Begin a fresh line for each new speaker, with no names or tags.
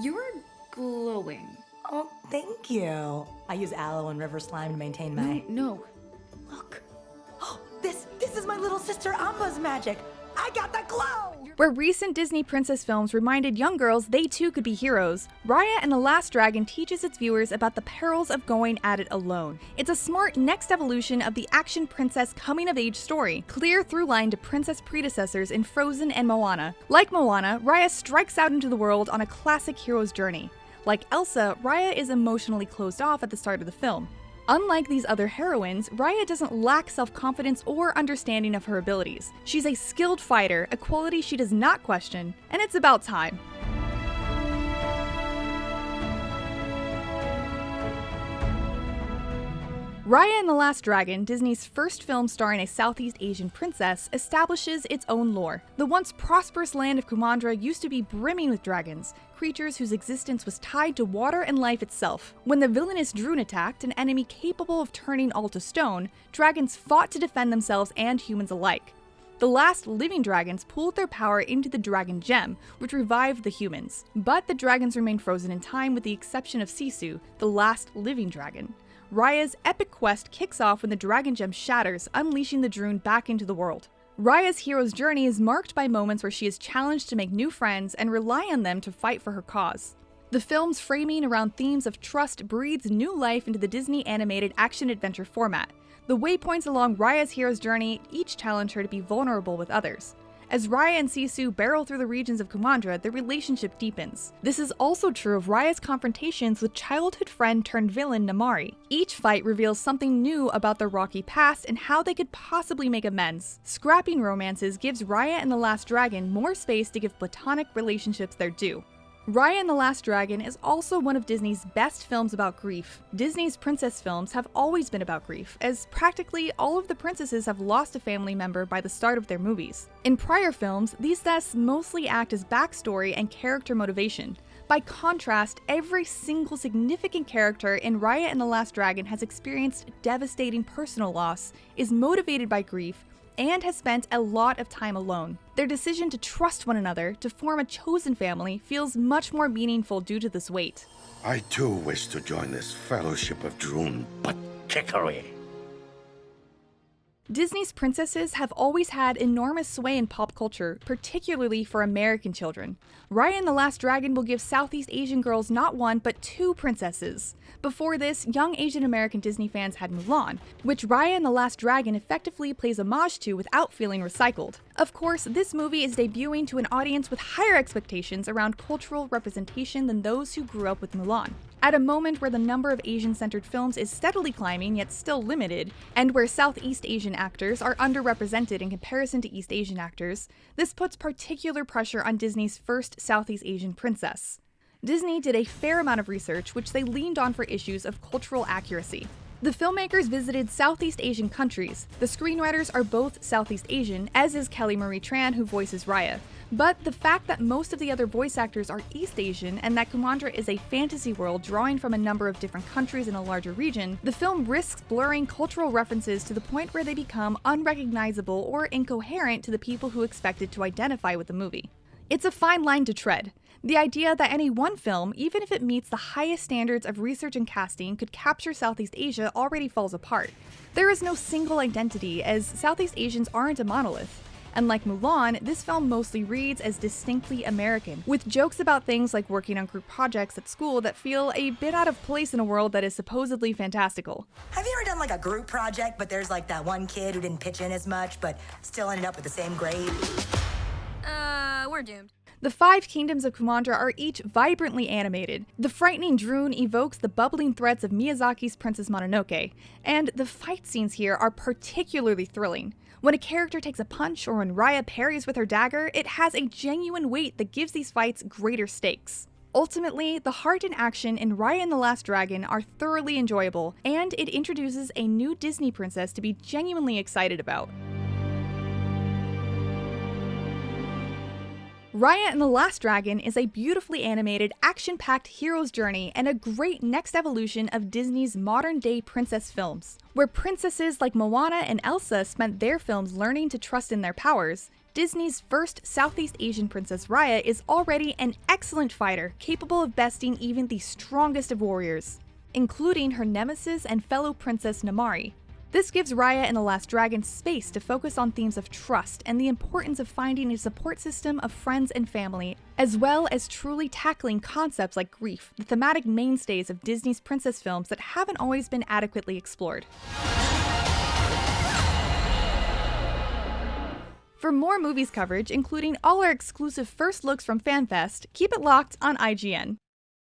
You're glowing.
Oh, thank you. I use aloe and river slime to maintain my...
No.
Look. Oh, this is my little sister Amba's magic. I got the glow!
Where recent Disney princess films reminded young girls they too could be heroes, Raya and the Last Dragon teaches its viewers about the perils of going at it alone. It's a smart next evolution of the action princess coming-of-age story, clear through line to princess predecessors in Frozen and Moana. Like Moana, Raya strikes out into the world on a classic hero's journey. Like Elsa, Raya is emotionally closed off at the start of the film. Unlike these other heroines, Raya doesn't lack self-confidence or understanding of her abilities. She's a skilled fighter, a quality she does not question, and it's about time. Raya and the Last Dragon, Disney's first film starring a Southeast Asian princess, establishes its own lore. The once prosperous land of Kumandra used to be brimming with dragons, creatures whose existence was tied to water and life itself. When the villainous Droon attacked, an enemy capable of turning all to stone, dragons fought to defend themselves and humans alike. The last living dragons pooled their power into the dragon gem, which revived the humans. But the dragons remained frozen in time with the exception of Sisu, the last living dragon. Raya's epic quest kicks off when the dragon gem shatters, unleashing the Droon back into the world. Raya's hero's journey is marked by moments where she is challenged to make new friends and rely on them to fight for her cause. The film's framing around themes of trust breathes new life into the Disney animated action-adventure format. The waypoints along Raya's hero's journey each challenge her to be vulnerable with others. As Raya and Sisu barrel through the regions of Kumandra, their relationship deepens. This is also true of Raya's confrontations with childhood friend turned villain Namaari. Each fight reveals something new about their rocky past and how they could possibly make amends. Scrapping romances gives Raya and the Last Dragon more space to give platonic relationships their due. Raya and the Last Dragon is also one of Disney's best films about grief. Disney's princess films have always been about grief, as practically all of the princesses have lost a family member by the start of their movies. In prior films, these deaths mostly act as backstory and character motivation. By contrast, every single significant character in Raya and the Last Dragon has experienced devastating personal loss, is motivated by grief, and has spent a lot of time alone. Their decision to trust one another, to form a chosen family, feels much more meaningful due to this weight.
I too wish to join this fellowship of Droon, but trickery.
Disney's princesses have always had enormous sway in pop culture, particularly for American children. Raya and the Last Dragon will give Southeast Asian girls not one, but two princesses. Before this, young Asian American Disney fans had Mulan, which Raya and the Last Dragon effectively plays homage to without feeling recycled. Of course, this movie is debuting to an audience with higher expectations around cultural representation than those who grew up with Mulan. At a moment where the number of Asian-centered films is steadily climbing yet still limited, and where Southeast Asian actors are underrepresented in comparison to East Asian actors, this puts particular pressure on Disney's first Southeast Asian princess. Disney did a fair amount of research, which they leaned on for issues of cultural accuracy. The filmmakers visited Southeast Asian countries. The screenwriters are both Southeast Asian, as is Kelly Marie Tran, who voices Raya. But the fact that most of the other voice actors are East Asian and that Kumandra is a fantasy world drawing from a number of different countries in a larger region, the film risks blurring cultural references to the point where they become unrecognizable or incoherent to the people who expected to identify with the movie. It's a fine line to tread. The idea that any one film, even if it meets the highest standards of research and casting, could capture Southeast Asia already falls apart. There is no single identity, as Southeast Asians aren't a monolith. And like Mulan, this film mostly reads as distinctly American, with jokes about things like working on group projects at school that feel a bit out of place in a world that is supposedly fantastical.
Have you ever done like a group project, but there's like that one kid who didn't pitch in as much, but still ended up with the same grade?
We're doomed.
The five kingdoms of Kumandra are each vibrantly animated. The frightening Droon evokes the bubbling threats of Miyazaki's Princess Mononoke, and the fight scenes here are particularly thrilling. When a character takes a punch or when Raya parries with her dagger, it has a genuine weight that gives these fights greater stakes. Ultimately, the heart and action in Raya and the Last Dragon are thoroughly enjoyable, and it introduces a new Disney princess to be genuinely excited about. Raya and the Last Dragon is a beautifully animated, action-packed hero's journey and a great next evolution of Disney's modern-day princess films. Where princesses like Moana and Elsa spent their films learning to trust in their powers, Disney's first Southeast Asian princess Raya is already an excellent fighter, capable of besting even the strongest of warriors, including her nemesis and fellow princess Namaari. This gives Raya and the Last Dragon space to focus on themes of trust and the importance of finding a support system of friends and family, as well as truly tackling concepts like grief, the thematic mainstays of Disney's princess films that haven't always been adequately explored. For more movies coverage, including all our exclusive first looks from FanFest, keep it locked on IGN.